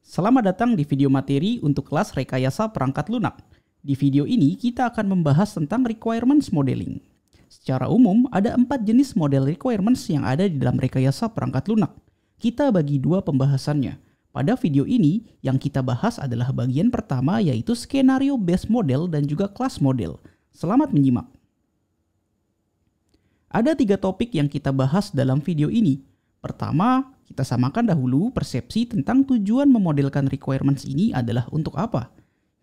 Selamat datang di video materi untuk kelas rekayasa perangkat lunak. Di video ini kita akan membahas tentang requirements modeling. Secara umum, ada 4 jenis model requirements yang ada di dalam rekayasa perangkat lunak. Kita bagi 2 pembahasannya. Pada video ini, yang kita bahas adalah bagian pertama yaitu skenario based model dan juga class model. Selamat menyimak. Ada 3 topik yang kita bahas dalam video ini. Pertama, kita samakan dahulu persepsi tentang tujuan memodelkan requirements ini adalah untuk apa.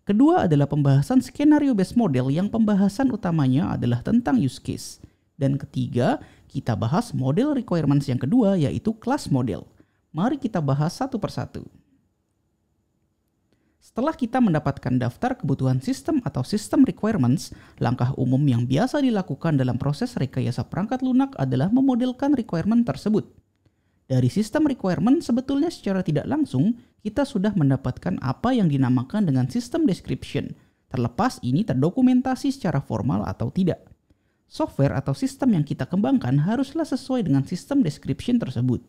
Kedua adalah pembahasan skenario based model yang pembahasan utamanya adalah tentang use case. Dan ketiga, kita bahas model requirements yang kedua yaitu class model. Mari kita bahas satu persatu. Setelah kita mendapatkan daftar kebutuhan sistem atau system requirements, langkah umum yang biasa dilakukan dalam proses rekayasa perangkat lunak adalah memodelkan requirement tersebut. Dari sistem requirement sebetulnya secara tidak langsung kita sudah mendapatkan apa yang dinamakan dengan system description, terlepas ini terdokumentasi secara formal atau tidak. Software atau sistem yang kita kembangkan haruslah sesuai dengan system description tersebut.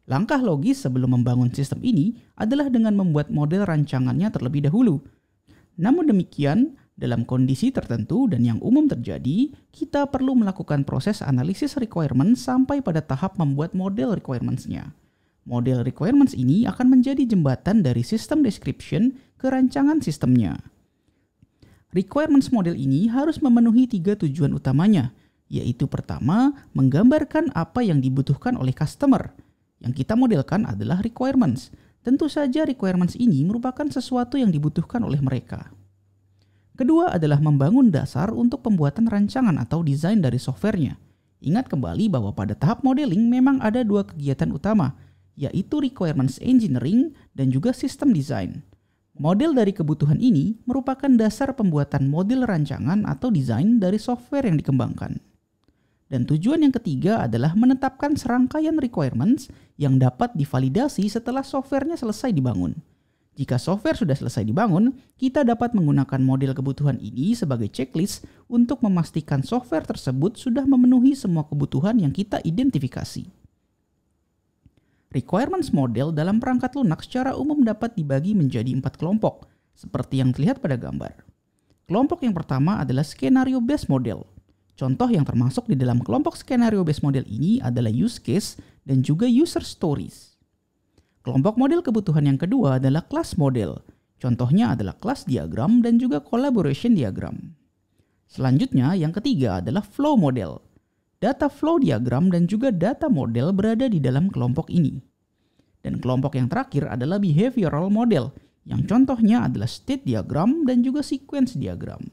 Langkah logis sebelum membangun sistem ini adalah dengan membuat model rancangannya terlebih dahulu. Namun demikian, dalam kondisi tertentu dan yang umum terjadi, kita perlu melakukan proses analisis requirement sampai pada tahap membuat model requirements-nya. Model requirements ini akan menjadi jembatan dari system description ke rancangan sistemnya. Requirements model ini harus memenuhi 3 tujuan utamanya, yaitu pertama, menggambarkan apa yang dibutuhkan oleh customer. Yang kita modelkan adalah requirements. Tentu saja requirements ini merupakan sesuatu yang dibutuhkan oleh mereka. Kedua adalah membangun dasar untuk pembuatan rancangan atau desain dari softwarenya. Ingat kembali bahwa pada tahap modeling memang ada 2 kegiatan utama, yaitu requirements engineering dan juga system design. Model dari kebutuhan ini merupakan dasar pembuatan model rancangan atau desain dari software yang dikembangkan. Dan tujuan yang ketiga adalah menetapkan serangkaian requirements yang dapat divalidasi setelah softwarenya selesai dibangun. Jika software sudah selesai dibangun, kita dapat menggunakan model kebutuhan ini sebagai checklist untuk memastikan software tersebut sudah memenuhi semua kebutuhan yang kita identifikasi. Requirements model dalam perangkat lunak secara umum dapat dibagi menjadi 4 kelompok, seperti yang terlihat pada gambar. Kelompok yang pertama adalah skenario based model. Contoh yang termasuk di dalam kelompok skenario based model ini adalah use case dan juga user stories. Kelompok model kebutuhan yang kedua adalah class model. Contohnya adalah class diagram dan juga collaboration diagram. Selanjutnya, yang ketiga adalah flow model. Data flow diagram dan juga data model berada di dalam kelompok ini. Dan kelompok yang terakhir adalah behavioral model, yang contohnya adalah state diagram dan juga sequence diagram.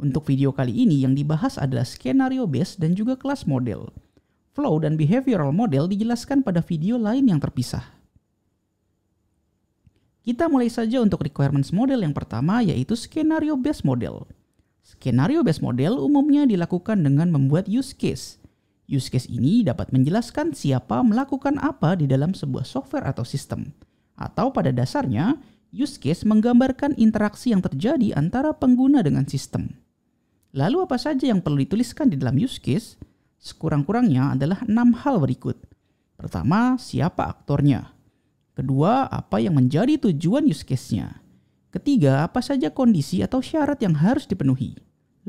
Untuk video kali ini yang dibahas adalah skenario based dan juga class model. Flow dan behavioral model dijelaskan pada video lain yang terpisah. Kita mulai saja untuk requirements model yang pertama yaitu skenario based model. Skenario based model umumnya dilakukan dengan membuat use case. Use case ini dapat menjelaskan siapa melakukan apa di dalam sebuah software atau sistem. Atau pada dasarnya, use case menggambarkan interaksi yang terjadi antara pengguna dengan sistem. Lalu apa saja yang perlu dituliskan di dalam use case? Sekurang-kurangnya adalah 6 hal berikut. Pertama, siapa aktornya? Kedua, apa yang menjadi tujuan use case-nya. Ketiga, apa saja kondisi atau syarat yang harus dipenuhi.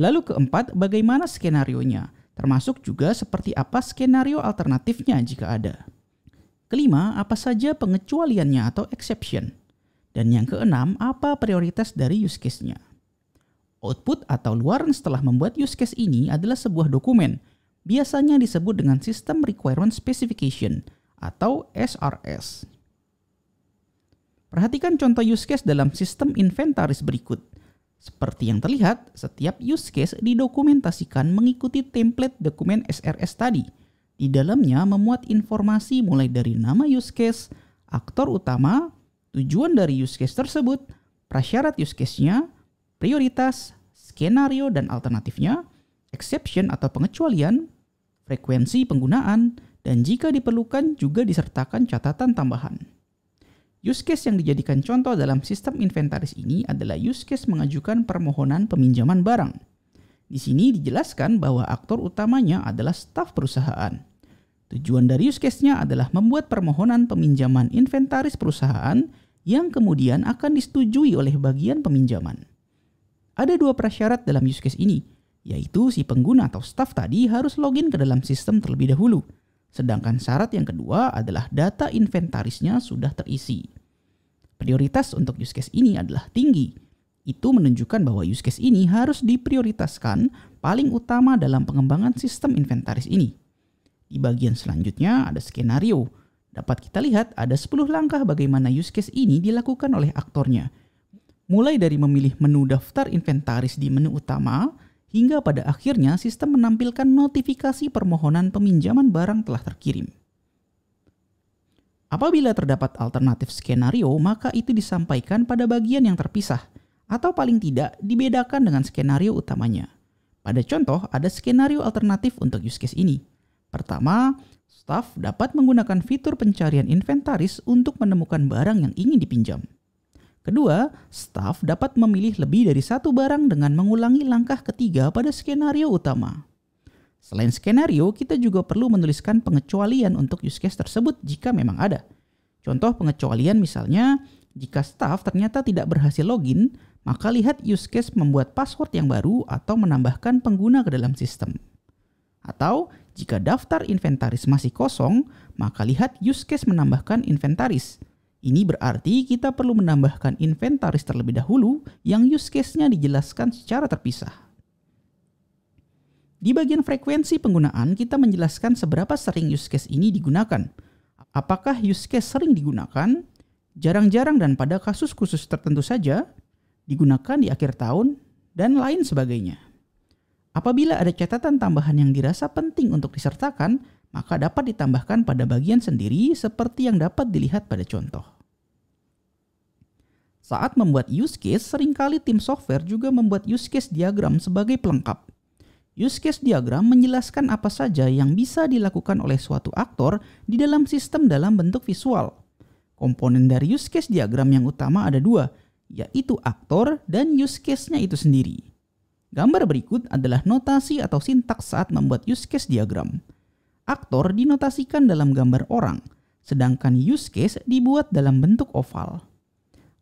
Lalu keempat, bagaimana skenarionya, termasuk juga seperti apa skenario alternatifnya jika ada. Kelima, apa saja pengecualiannya atau exception. Dan yang keenam, apa prioritas dari use case-nya. Output atau luaran setelah membuat use case ini adalah sebuah dokumen, biasanya disebut dengan System Requirement Specification atau SRS. Perhatikan contoh use case dalam sistem inventaris berikut. Seperti yang terlihat, setiap use case didokumentasikan mengikuti template dokumen SRS tadi. Di dalamnya memuat informasi mulai dari nama use case, aktor utama, tujuan dari use case tersebut, prasyarat use case-nya, prioritas, skenario dan alternatifnya, exception atau pengecualian, frekuensi penggunaan, dan jika diperlukan juga disertakan catatan tambahan. Use case yang dijadikan contoh dalam sistem inventaris ini adalah use case mengajukan permohonan peminjaman barang. Di sini dijelaskan bahwa aktor utamanya adalah staf perusahaan. Tujuan dari use case-nya adalah membuat permohonan peminjaman inventaris perusahaan yang kemudian akan disetujui oleh bagian peminjaman. Ada 2 prasyarat dalam use case ini, yaitu si pengguna atau staff tadi harus login ke dalam sistem terlebih dahulu. Sedangkan syarat yang kedua adalah data inventarisnya sudah terisi. Prioritas untuk use case ini adalah tinggi. Itu menunjukkan bahwa use case ini harus diprioritaskan paling utama dalam pengembangan sistem inventaris ini. Di bagian selanjutnya ada skenario. Dapat kita lihat ada 10 langkah bagaimana use case ini dilakukan oleh aktornya. Mulai dari memilih menu daftar inventaris di menu utama, hingga pada akhirnya sistem menampilkan notifikasi permohonan peminjaman barang telah terkirim. Apabila terdapat alternatif skenario, maka itu disampaikan pada bagian yang terpisah, atau paling tidak dibedakan dengan skenario utamanya. Pada contoh, ada skenario alternatif untuk use case ini. Pertama, staff dapat menggunakan fitur pencarian inventaris untuk menemukan barang yang ingin dipinjam. Kedua, staff dapat memilih lebih dari satu barang dengan mengulangi langkah ketiga pada skenario utama. Selain skenario, kita juga perlu menuliskan pengecualian untuk use case tersebut jika memang ada. Contoh pengecualian misalnya, jika staff ternyata tidak berhasil login, maka lihat use case membuat password yang baru atau menambahkan pengguna ke dalam sistem. Atau, jika daftar inventaris masih kosong, maka lihat use case menambahkan inventaris. Ini berarti kita perlu menambahkan inventaris terlebih dahulu yang use case-nya dijelaskan secara terpisah. Di bagian frekuensi penggunaan, kita menjelaskan seberapa sering use case ini digunakan. Apakah use case sering digunakan, jarang-jarang dan pada kasus khusus tertentu saja, digunakan di akhir tahun, dan lain sebagainya. Apabila ada catatan tambahan yang dirasa penting untuk disertakan, maka dapat ditambahkan pada bagian sendiri seperti yang dapat dilihat pada contoh. Saat membuat use case, seringkali tim software juga membuat use case diagram sebagai pelengkap. Use case diagram menjelaskan apa saja yang bisa dilakukan oleh suatu aktor di dalam sistem dalam bentuk visual. Komponen dari use case diagram yang utama ada 2, yaitu aktor dan use case-nya itu sendiri. Gambar berikut adalah notasi atau sintaks saat membuat use case diagram. Aktor dinotasikan dalam gambar orang, sedangkan use case dibuat dalam bentuk oval.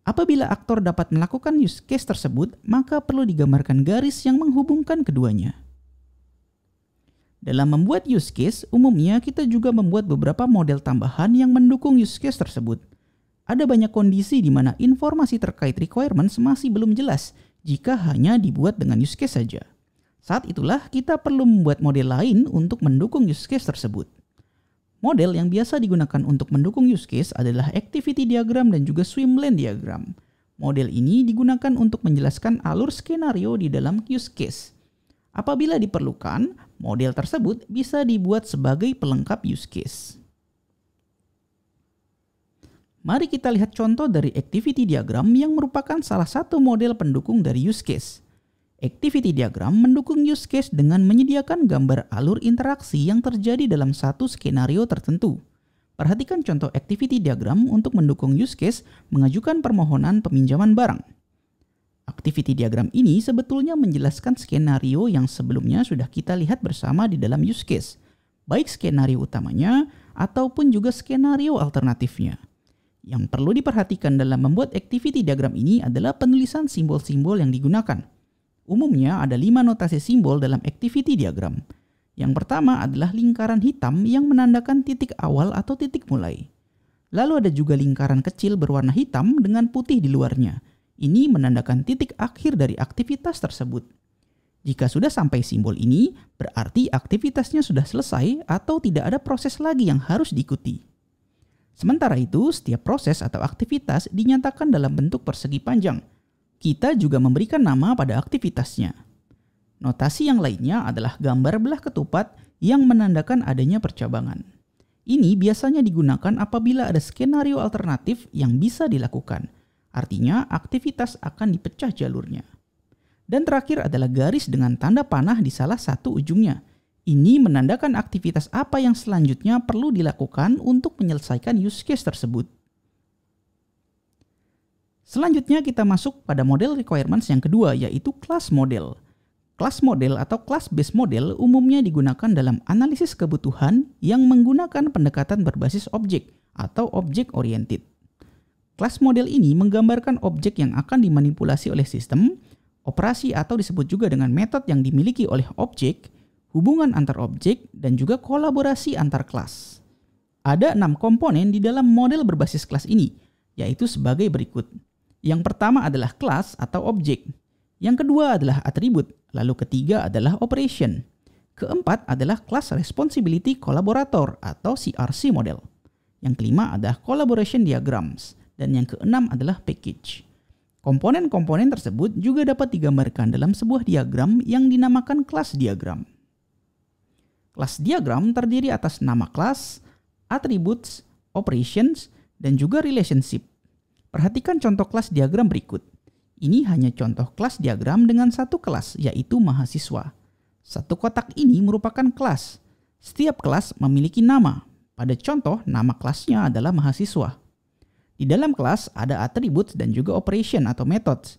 Apabila aktor dapat melakukan use case tersebut, maka perlu digambarkan garis yang menghubungkan keduanya. Dalam membuat use case, umumnya kita juga membuat beberapa model tambahan yang mendukung use case tersebut. Ada banyak kondisi di mana informasi terkait requirements masih belum jelas jika hanya dibuat dengan use case saja. Saat itulah kita perlu membuat model lain untuk mendukung use case tersebut. Model yang biasa digunakan untuk mendukung use case adalah activity diagram dan juga swim lane diagram. Model ini digunakan untuk menjelaskan alur skenario di dalam use case. Apabila diperlukan, model tersebut bisa dibuat sebagai pelengkap use case. Mari kita lihat contoh dari activity diagram yang merupakan salah satu model pendukung dari use case. Activity diagram mendukung use case dengan menyediakan gambar alur interaksi yang terjadi dalam satu skenario tertentu. Perhatikan contoh activity diagram untuk mendukung use case mengajukan permohonan peminjaman barang. Activity diagram ini sebetulnya menjelaskan skenario yang sebelumnya sudah kita lihat bersama di dalam use case, baik skenario utamanya ataupun juga skenario alternatifnya. Yang perlu diperhatikan dalam membuat activity diagram ini adalah penulisan simbol-simbol yang digunakan. Umumnya ada 5 notasi simbol dalam activity diagram. Yang pertama adalah lingkaran hitam yang menandakan titik awal atau titik mulai. Lalu ada juga lingkaran kecil berwarna hitam dengan putih di luarnya. Ini menandakan titik akhir dari aktivitas tersebut. Jika sudah sampai simbol ini, berarti aktivitasnya sudah selesai atau tidak ada proses lagi yang harus diikuti. Sementara itu, setiap proses atau aktivitas dinyatakan dalam bentuk persegi panjang. Kita juga memberikan nama pada aktivitasnya. Notasi yang lainnya adalah gambar belah ketupat yang menandakan adanya percabangan. Ini biasanya digunakan apabila ada skenario alternatif yang bisa dilakukan. Artinya, aktivitas akan dipecah jalurnya. Dan terakhir adalah garis dengan tanda panah di salah satu ujungnya. Ini menandakan aktivitas apa yang selanjutnya perlu dilakukan untuk menyelesaikan use case tersebut. Selanjutnya kita masuk pada model requirements yang kedua, yaitu class model. Class model atau class-based model umumnya digunakan dalam analisis kebutuhan yang menggunakan pendekatan berbasis objek atau object-oriented. Kelas model ini menggambarkan objek yang akan dimanipulasi oleh sistem, operasi atau disebut juga dengan metode yang dimiliki oleh objek, hubungan antar objek, dan juga kolaborasi antar kelas. Ada 6 komponen di dalam model berbasis kelas ini, yaitu sebagai berikut. Yang pertama adalah kelas atau objek. Yang kedua adalah atribut, lalu ketiga adalah operation. Keempat adalah Class Responsibility Collaborator atau CRC model. Yang kelima adalah Collaboration Diagrams. Dan yang keenam adalah package. Komponen-komponen tersebut juga dapat digambarkan dalam sebuah diagram yang dinamakan kelas diagram. Kelas diagram terdiri atas nama kelas, attributes, operations, dan juga relationship. Perhatikan contoh kelas diagram berikut. Ini hanya contoh kelas diagram dengan satu kelas, yaitu mahasiswa. Satu kotak ini merupakan kelas. Setiap kelas memiliki nama. Pada contoh, nama kelasnya adalah mahasiswa. Di dalam kelas ada attributes dan juga operation atau methods.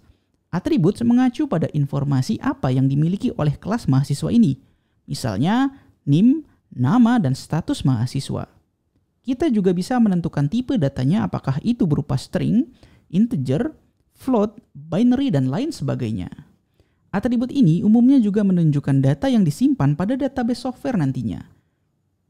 Attributes mengacu pada informasi apa yang dimiliki oleh kelas mahasiswa ini. Misalnya, NIM, nama, dan status mahasiswa. Kita juga bisa menentukan tipe datanya apakah itu berupa string, integer, float, binary, dan lain sebagainya. Atribut ini umumnya juga menunjukkan data yang disimpan pada database software nantinya.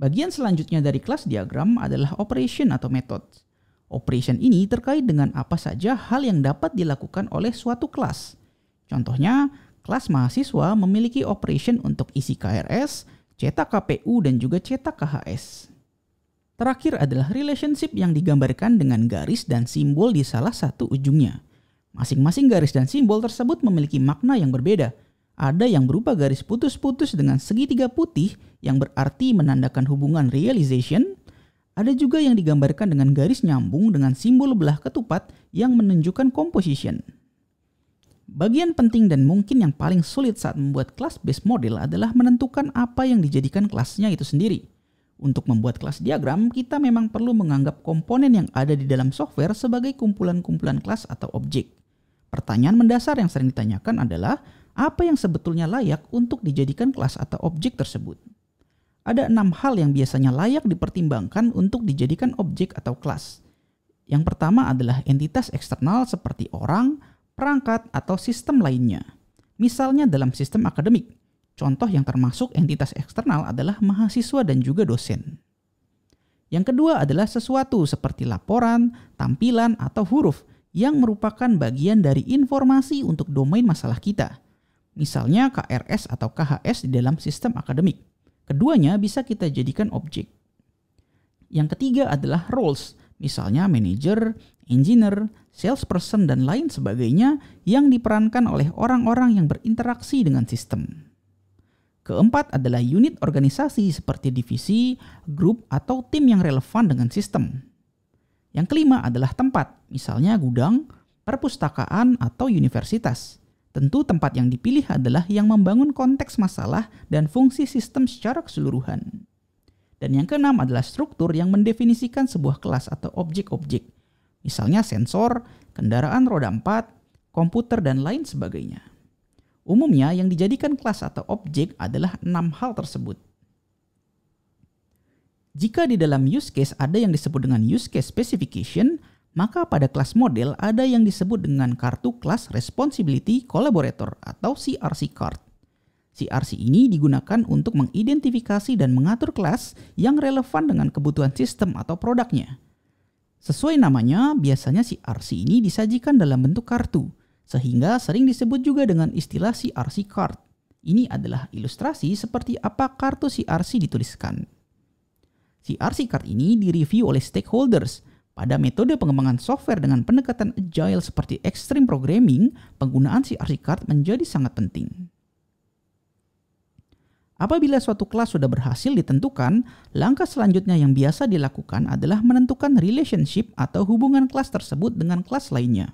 Bagian selanjutnya dari kelas diagram adalah operation atau methods. Operation ini terkait dengan apa saja hal yang dapat dilakukan oleh suatu kelas. Contohnya, kelas mahasiswa memiliki operation untuk isi KRS, cetak KPU, dan juga cetak KHS. Terakhir adalah relationship yang digambarkan dengan garis dan simbol di salah satu ujungnya. Masing-masing garis dan simbol tersebut memiliki makna yang berbeda. Ada yang berupa garis putus-putus dengan segitiga putih yang berarti menandakan hubungan realization. Ada juga yang digambarkan dengan garis nyambung dengan simbol belah ketupat yang menunjukkan composition. Bagian penting dan mungkin yang paling sulit saat membuat class-based model adalah menentukan apa yang dijadikan kelasnya itu sendiri. Untuk membuat kelas diagram, kita memang perlu menganggap komponen yang ada di dalam software sebagai kumpulan-kumpulan kelas atau objek. Pertanyaan mendasar yang sering ditanyakan adalah, apa yang sebetulnya layak untuk dijadikan kelas atau objek tersebut? Ada 6 hal yang biasanya layak dipertimbangkan untuk dijadikan objek atau kelas. Yang pertama adalah entitas eksternal seperti orang, perangkat, atau sistem lainnya. Misalnya dalam sistem akademik. Contoh yang termasuk entitas eksternal adalah mahasiswa dan juga dosen. Yang kedua adalah sesuatu seperti laporan, tampilan, atau huruf yang merupakan bagian dari informasi untuk domain masalah kita. Misalnya KRS atau KHS di dalam sistem akademik. Keduanya bisa kita jadikan objek. Yang ketiga adalah roles, misalnya manager, engineer, salesperson, dan lain sebagainya yang diperankan oleh orang-orang yang berinteraksi dengan sistem. Keempat adalah unit organisasi seperti divisi, grup, atau tim yang relevan dengan sistem. Yang kelima adalah tempat, misalnya gudang, perpustakaan, atau universitas. Tentu tempat yang dipilih adalah yang membangun konteks masalah dan fungsi sistem secara keseluruhan. Dan yang keenam adalah struktur yang mendefinisikan sebuah kelas atau objek-objek. Misalnya sensor, kendaraan roda 4, komputer, dan lain sebagainya. Umumnya yang dijadikan kelas atau objek adalah 6 hal tersebut. Jika di dalam use case ada yang disebut dengan use case specification, maka pada kelas model ada yang disebut dengan kartu Class Responsibility Collaborator atau CRC card. CRC ini digunakan untuk mengidentifikasi dan mengatur kelas yang relevan dengan kebutuhan sistem atau produknya. Sesuai namanya, biasanya CRC ini disajikan dalam bentuk kartu, sehingga sering disebut juga dengan istilah CRC card. Ini adalah ilustrasi seperti apa kartu CRC dituliskan. CRC card ini direview oleh stakeholders. Pada metode pengembangan software dengan pendekatan agile seperti extreme programming, penggunaan CRC card menjadi sangat penting. Apabila suatu kelas sudah berhasil ditentukan, langkah selanjutnya yang biasa dilakukan adalah menentukan relationship atau hubungan kelas tersebut dengan kelas lainnya.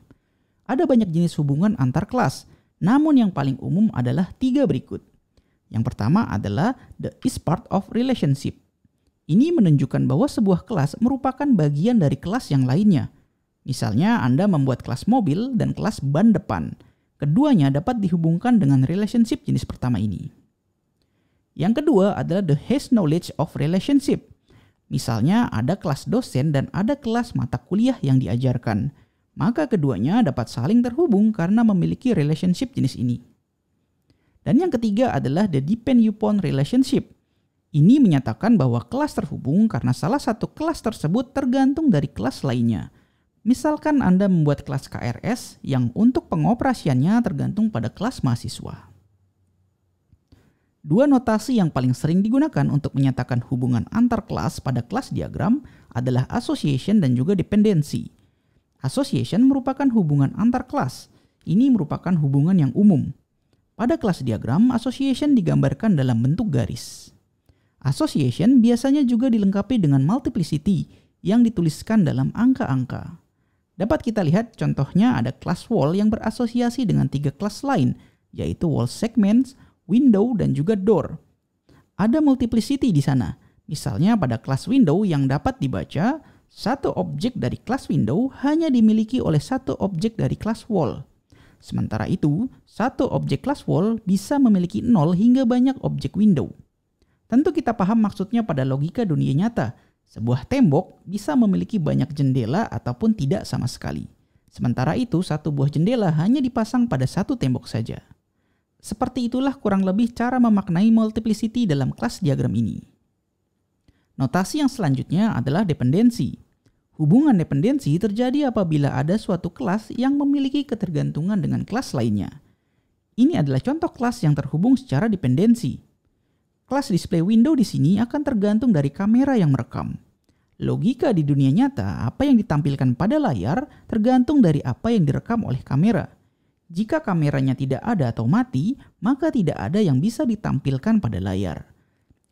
Ada banyak jenis hubungan antar kelas, namun yang paling umum adalah 3 berikut. Yang pertama adalah the is part of relationship. Ini menunjukkan bahwa sebuah kelas merupakan bagian dari kelas yang lainnya. Misalnya Anda membuat kelas mobil dan kelas ban depan. Keduanya dapat dihubungkan dengan relationship jenis pertama ini. Yang kedua adalah the has knowledge of relationship. Misalnya ada kelas dosen dan ada kelas mata kuliah yang diajarkan. maka keduanya dapat saling terhubung karena memiliki relationship jenis ini. Dan yang ketiga adalah the depend upon relationship. Ini menyatakan bahwa kelas terhubung karena salah satu kelas tersebut tergantung dari kelas lainnya. Misalkan Anda membuat kelas KRS yang untuk pengoperasiannya tergantung pada kelas mahasiswa. Dua notasi yang paling sering digunakan untuk menyatakan hubungan antar kelas pada kelas diagram adalah association dan juga dependency. Association merupakan hubungan antar kelas. Ini merupakan hubungan yang umum. Pada kelas diagram, association digambarkan dalam bentuk garis. Association biasanya juga dilengkapi dengan multiplicity yang dituliskan dalam angka-angka. Dapat kita lihat contohnya ada class wall yang berasosiasi dengan 3 kelas lain, yaitu wall segments, window, dan juga door. Ada multiplicity di sana. Misalnya pada kelas window yang dapat dibaca, satu objek dari kelas window hanya dimiliki oleh satu objek dari kelas wall. Sementara itu, satu objek kelas wall bisa memiliki 0 hingga banyak objek window. Tentu kita paham maksudnya pada logika dunia nyata. Sebuah tembok bisa memiliki banyak jendela ataupun tidak sama sekali. Sementara itu, satu buah jendela hanya dipasang pada satu tembok saja. Seperti itulah kurang lebih cara memaknai multiplicity dalam kelas diagram ini. Notasi yang selanjutnya adalah dependensi. Hubungan dependensi terjadi apabila ada suatu kelas yang memiliki ketergantungan dengan kelas lainnya. Ini adalah contoh kelas yang terhubung secara dependensi. Kelas display window di sini akan tergantung dari kamera yang merekam. Logika di dunia nyata, apa yang ditampilkan pada layar tergantung dari apa yang direkam oleh kamera. Jika kameranya tidak ada atau mati, maka tidak ada yang bisa ditampilkan pada layar.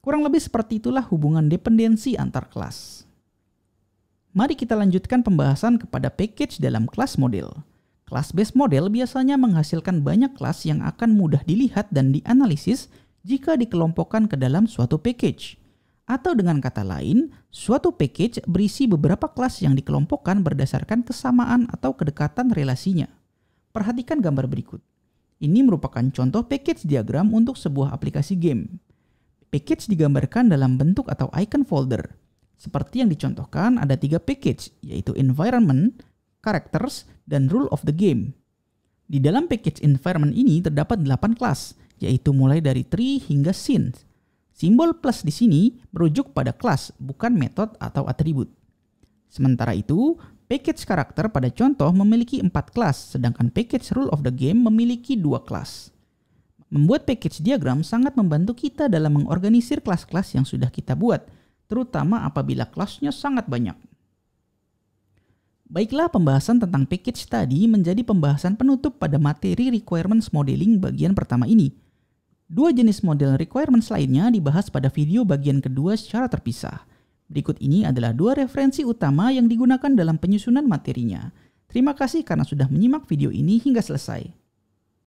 Kurang lebih seperti itulah hubungan dependensi antar kelas. Mari kita lanjutkan pembahasan kepada package dalam kelas model. Class-based model biasanya menghasilkan banyak kelas yang akan mudah dilihat dan dianalisis jika dikelompokkan ke dalam suatu package. Atau dengan kata lain, suatu package berisi beberapa kelas yang dikelompokkan berdasarkan kesamaan atau kedekatan relasinya. Perhatikan gambar berikut. Ini merupakan contoh package diagram untuk sebuah aplikasi game. Package digambarkan dalam bentuk atau icon folder. Seperti yang dicontohkan ada 3 package, yaitu environment, characters, dan rule of the game. Di dalam package environment ini terdapat 8 kelas, yaitu mulai dari tree hingga scene. Simbol plus di sini merujuk pada kelas, bukan metode atau atribut. Sementara itu, package karakter pada contoh memiliki 4 kelas, sedangkan package rule of the game memiliki 2 kelas. Membuat package diagram sangat membantu kita dalam mengorganisir kelas-kelas yang sudah kita buat, terutama apabila kelasnya sangat banyak. Baiklah, pembahasan tentang package tadi menjadi pembahasan penutup pada materi requirements modeling bagian pertama ini. 2 jenis model requirements lainnya dibahas pada video bagian kedua secara terpisah. Berikut ini adalah 2 referensi utama yang digunakan dalam penyusunan materinya. Terima kasih karena sudah menyimak video ini hingga selesai.